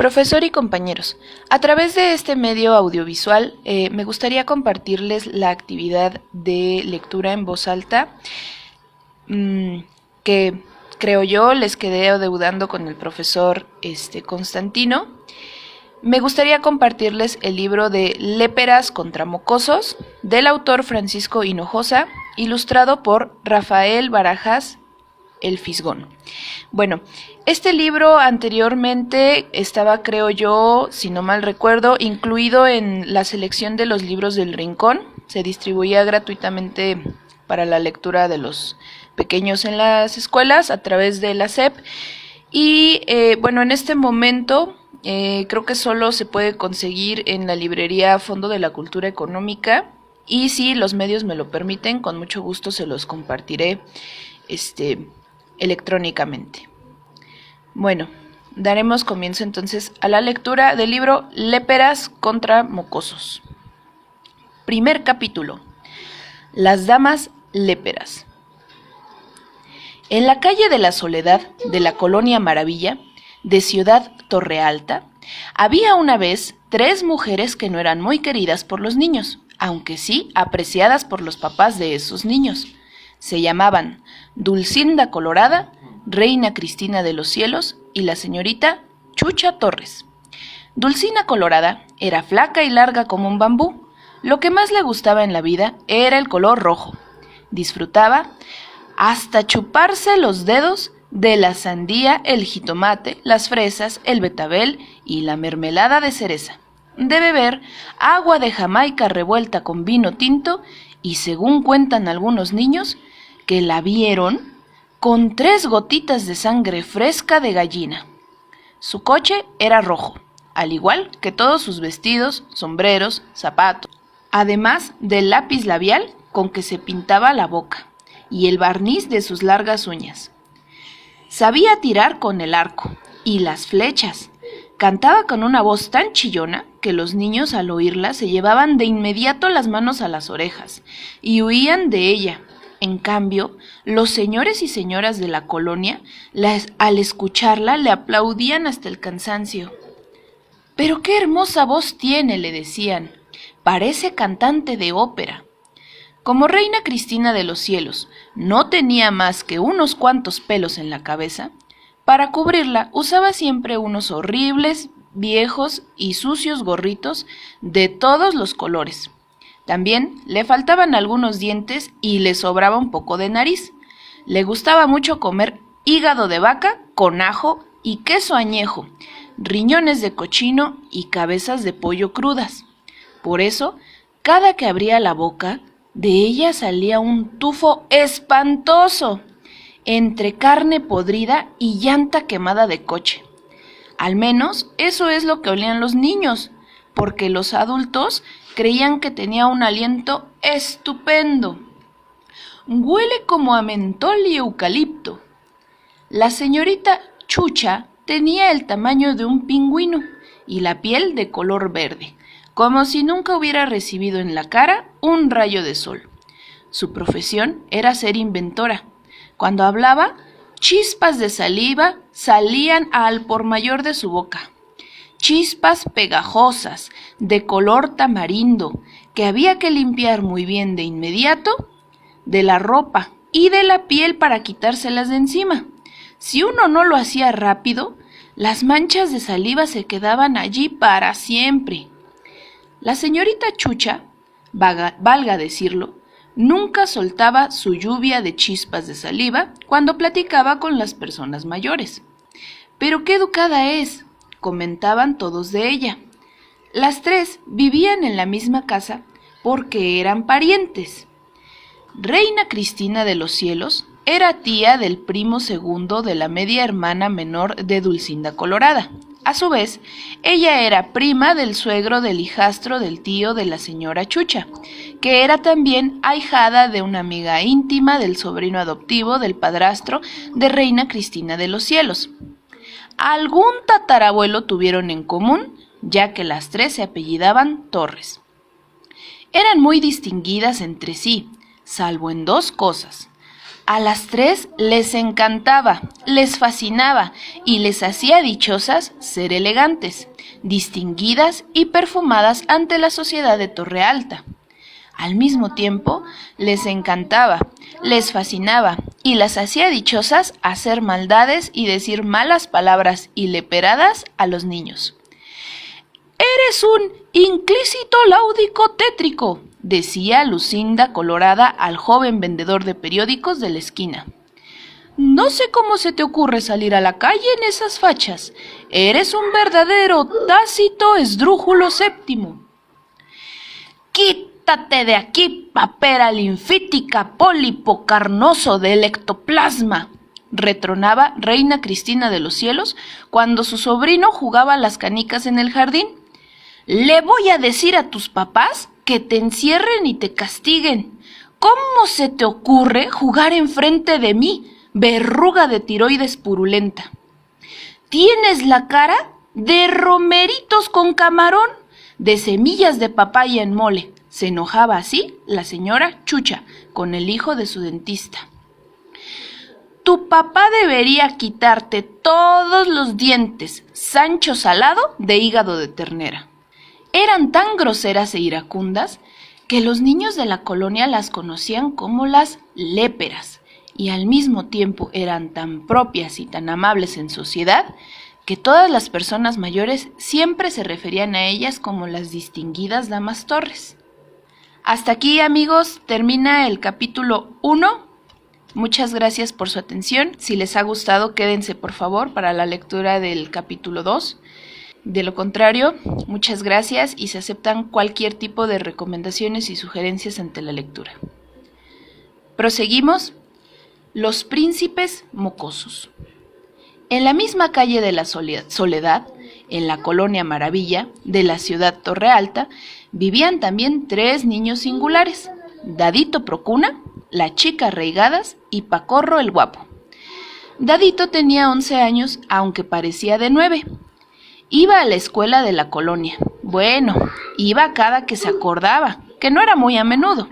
Profesor y compañeros, a través de este medio audiovisual me gustaría compartirles la actividad de lectura en voz alta que creo yo les quedé adeudando con el profesor Constantino. Me gustaría compartirles el libro de Léperas contra Mocosos, del autor Francisco Hinojosa, ilustrado por Rafael Barajas El Fisgón. Bueno, este libro anteriormente estaba, creo yo, si no mal recuerdo, incluido en la selección de los libros del Rincón. Se distribuía gratuitamente para la lectura de los pequeños en las escuelas a través de la SEP. Y bueno, en este momento creo que solo se puede conseguir en la librería Fondo de la Cultura Económica. Y si los medios me lo permiten, con mucho gusto se los compartiré electrónicamente. Bueno, daremos comienzo entonces a la lectura del libro Léperas contra Mocosos. Primer capítulo. Las damas léperas. En la calle de la Soledad de la colonia Maravilla, de Ciudad Torrealta, había una vez 3 mujeres que no eran muy queridas por los niños, aunque sí apreciadas por los papás de esos niños. Se llamaban Dulcinda Colorada, Reina Cristina de los Cielos y la señorita Chucha Torres. Dulcinda Colorada era flaca y larga como un bambú. Lo que más le gustaba en la vida era el color rojo. Disfrutaba hasta chuparse los dedos de la sandía, el jitomate, las fresas, el betabel y la mermelada de cereza, de beber agua de Jamaica revuelta con vino tinto y, según cuentan algunos niños, que la vieron con 3 gotitas de sangre fresca de gallina. Su coche era rojo, al igual que todos sus vestidos, sombreros, zapatos, además del lápiz labial con que se pintaba la boca y el barniz de sus largas uñas. Sabía tirar con el arco y las flechas. Cantaba con una voz tan chillona que los niños al oírla se llevaban de inmediato las manos a las orejas y huían de ella. En cambio, los señores y señoras de la colonia, al escucharla, le aplaudían hasta el cansancio. «¡Pero qué hermosa voz tiene!», le decían. «Parece cantante de ópera». Como Reina Cristina de los Cielos no tenía más que unos cuantos pelos en la cabeza, para cubrirla usaba siempre unos horribles, viejos y sucios gorritos de todos los colores. También le faltaban algunos dientes y le sobraba un poco de nariz. Le gustaba mucho comer hígado de vaca con ajo y queso añejo, riñones de cochino y cabezas de pollo crudas. Por eso, cada que abría la boca, de ella salía un tufo espantoso, entre carne podrida y llanta quemada de coche. Al menos eso es lo que olían los niños, porque los adultos creían que tenía un aliento estupendo. «Huele como a mentol y eucalipto». La señorita Chucha tenía el tamaño de un pingüino y la piel de color verde, como si nunca hubiera recibido en la cara un rayo de sol. Su profesión era ser inventora. Cuando hablaba, chispas de saliva salían al por mayor de su boca. Chispas pegajosas, de color tamarindo, que había que limpiar muy bien de inmediato de la ropa y de la piel para quitárselas de encima. Si uno no lo hacía rápido, las manchas de saliva se quedaban allí para siempre. La señorita Chucha, valga decirlo, nunca soltaba su lluvia de chispas de saliva cuando platicaba con las personas mayores. «Pero qué educada es», comentaban todos de ella. Las 3 vivían en la misma casa porque eran parientes. Reina Cristina de los Cielos era tía del primo segundo de la media hermana menor de Dulcinda Colorada. A su vez, ella era prima del suegro del hijastro del tío de la señora Chucha, que era también ahijada de una amiga íntima del sobrino adoptivo del padrastro de Reina Cristina de los Cielos. Algún tatarabuelo tuvieron en común, ya que las 3 se apellidaban Torres. Eran muy distinguidas entre sí, salvo en 2 cosas. A las tres les encantaba, les fascinaba y les hacía dichosas ser elegantes, distinguidas y perfumadas ante la sociedad de Torre Alta. Al mismo tiempo, les encantaba, les fascinaba y las hacía dichosas hacer maldades y decir malas palabras y leperadas a los niños. «Eres un inclícito láudico tétrico», decía Lucinda colorada al joven vendedor de periódicos de la esquina. «No sé cómo se te ocurre salir a la calle en esas fachas. Eres un verdadero Tácito Esdrújulo VII. «Quítate de aquí, papera linfítica, pólipo carnoso del ectoplasma», retronaba Reina Cristina de los Cielos cuando su sobrino jugaba a las canicas en el jardín. «Le voy a decir a tus papás que te encierren y te castiguen. ¿Cómo se te ocurre jugar enfrente de mí, verruga de tiroides purulenta? Tienes la cara de romeritos con camarón, de semillas de papaya en mole». Se enojaba así la señora Chucha con el hijo de su dentista. «Tu papá debería quitarte todos los dientes, Sancho Salado de hígado de ternera». Eran tan groseras e iracundas que los niños de la colonia las conocían como las léperas y al mismo tiempo eran tan propias y tan amables en sociedad que todas las personas mayores siempre se referían a ellas como las distinguidas damas Torres. Hasta aquí, amigos, termina el capítulo 1. Muchas gracias por su atención. Si les ha gustado, quédense por favor para la lectura del capítulo 2. De lo contrario, muchas gracias y se aceptan cualquier tipo de recomendaciones y sugerencias ante la lectura. Proseguimos. Los príncipes mocosos. En la misma calle de la Soledad, en la colonia Maravilla de la ciudad Torre Alta, vivían también 3 niños singulares: Dadito Procuna, la chica Reigadas y Pacorro el Guapo. Dadito tenía 11 años, aunque parecía de 9. Iba a la escuela de la colonia. Bueno, iba cada que se acordaba, que no era muy a menudo.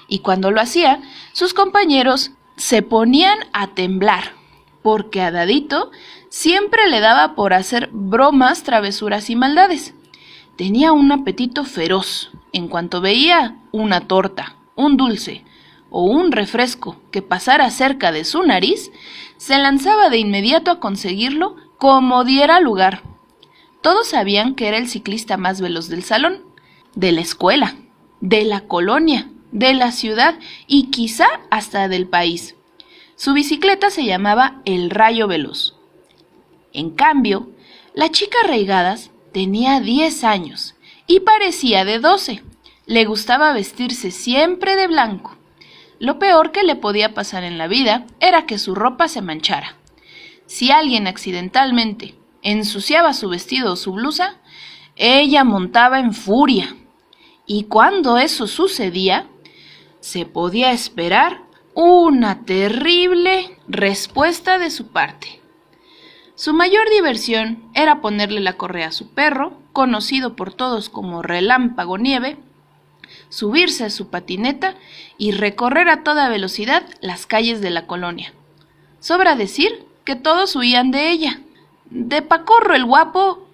Y cuando lo hacía, sus compañeros se ponían a temblar, porque a Dadito siempre le daba por hacer bromas, travesuras y maldades. Tenía un apetito feroz. En cuanto veía una torta, un dulce o un refresco que pasara cerca de su nariz, se lanzaba de inmediato a conseguirlo como diera lugar. Todos sabían que era el ciclista más veloz del salón, de la escuela, de la colonia, de la ciudad y quizá hasta del país. Su bicicleta se llamaba el Rayo Veloz. En cambio, la chica Reigadas tenía 10 años y parecía de 12. Le gustaba vestirse siempre de blanco. Lo peor que le podía pasar en la vida era que su ropa se manchara. Si alguien accidentalmente ensuciaba su vestido o su blusa, ella montaba en furia. Y cuando eso sucedía, se podía esperar una terrible respuesta de su parte. Su mayor diversión era ponerle la correa a su perro, conocido por todos como Relámpago Nieve, subirse a su patineta y recorrer a toda velocidad las calles de la colonia. Sobra decir que todos huían de ella. De Pacorro el Guapo,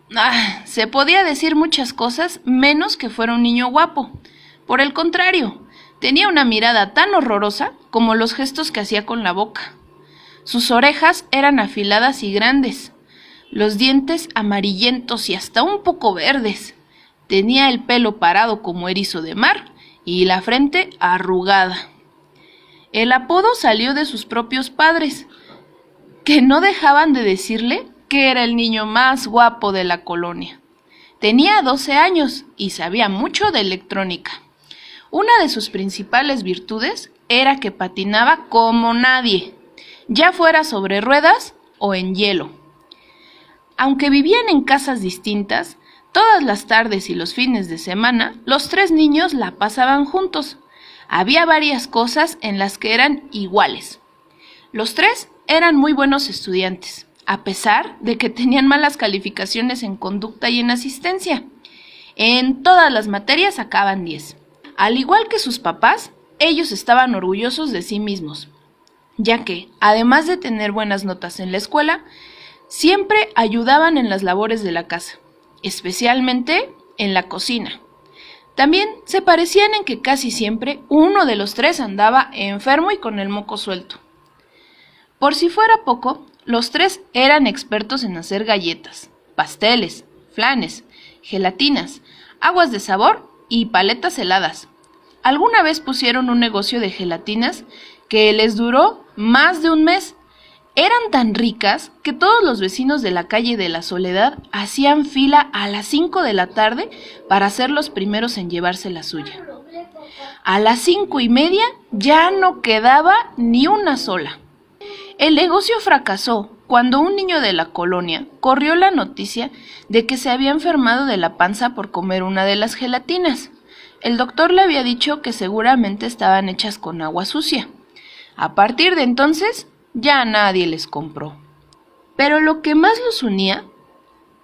se podía decir muchas cosas menos que fuera un niño guapo. Por el contrario, tenía una mirada tan horrorosa como los gestos que hacía con la boca. Sus orejas eran afiladas y grandes, los dientes amarillentos y hasta un poco verdes. Tenía el pelo parado como erizo de mar y la frente arrugada. El apodo salió de sus propios padres, que no dejaban de decirle que era el niño más guapo de la colonia. Tenía 12 años y sabía mucho de electrónica. Una de sus principales virtudes era que patinaba como nadie, ya fuera sobre ruedas o en hielo. Aunque vivían en casas distintas, todas las tardes y los fines de semana, los 3 niños la pasaban juntos. Había varias cosas en las que eran iguales. Los 3 eran muy buenos estudiantes, a pesar de que tenían malas calificaciones en conducta y en asistencia. En todas las materias sacaban 10. Al igual que sus papás, ellos estaban orgullosos de sí mismos. ya que, además de tener buenas notas en la escuela, siempre ayudaban en las labores de la casa, especialmente en la cocina. También se parecían en que casi siempre uno de los tres andaba enfermo y con el moco suelto. Por si fuera poco, los tres eran expertos en hacer galletas, pasteles, flanes, gelatinas, aguas de sabor y paletas heladas. Alguna vez pusieron un negocio de gelatinas que les duró más de un mes. Eran tan ricas que todos los vecinos de la calle de la Soledad hacían fila a las 5 de la tarde para ser los primeros en llevarse la suya. A las 5:30 ya no quedaba ni una sola. El negocio fracasó cuando un niño de la colonia corrió la noticia de que se había enfermado de la panza por comer una de las gelatinas. El doctor le había dicho que seguramente estaban hechas con agua sucia. A partir de entonces, ya nadie les compró. Pero lo que más los unía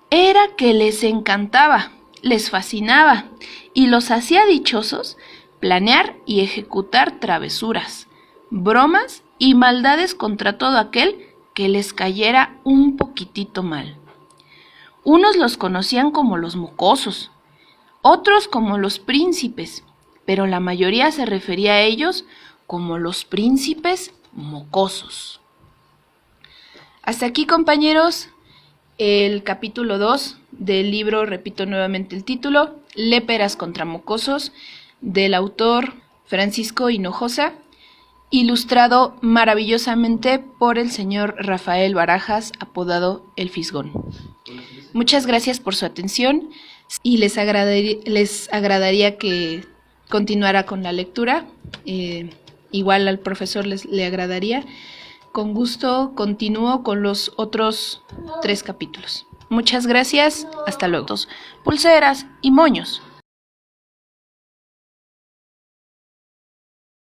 era que les encantaba, les fascinaba y los hacía dichosos planear y ejecutar travesuras, bromas y maldades contra todo aquel que les cayera un poquitito mal. Unos los conocían como los mocosos, otros como los príncipes, pero la mayoría se refería a ellos como los príncipes mocosos. Hasta aquí, compañeros, el capítulo 2 del libro, repito nuevamente el título, Léperas contra mocosos, del autor Francisco Hinojosa, ilustrado maravillosamente por el señor Rafael Barajas, apodado El Fisgón. Muchas gracias por su atención y les agradaría que continuara con la lectura. Igual al profesor le agradaría. Con gusto continúo con los otros 3 capítulos. Muchas gracias, hasta luego. Pulseras y moños.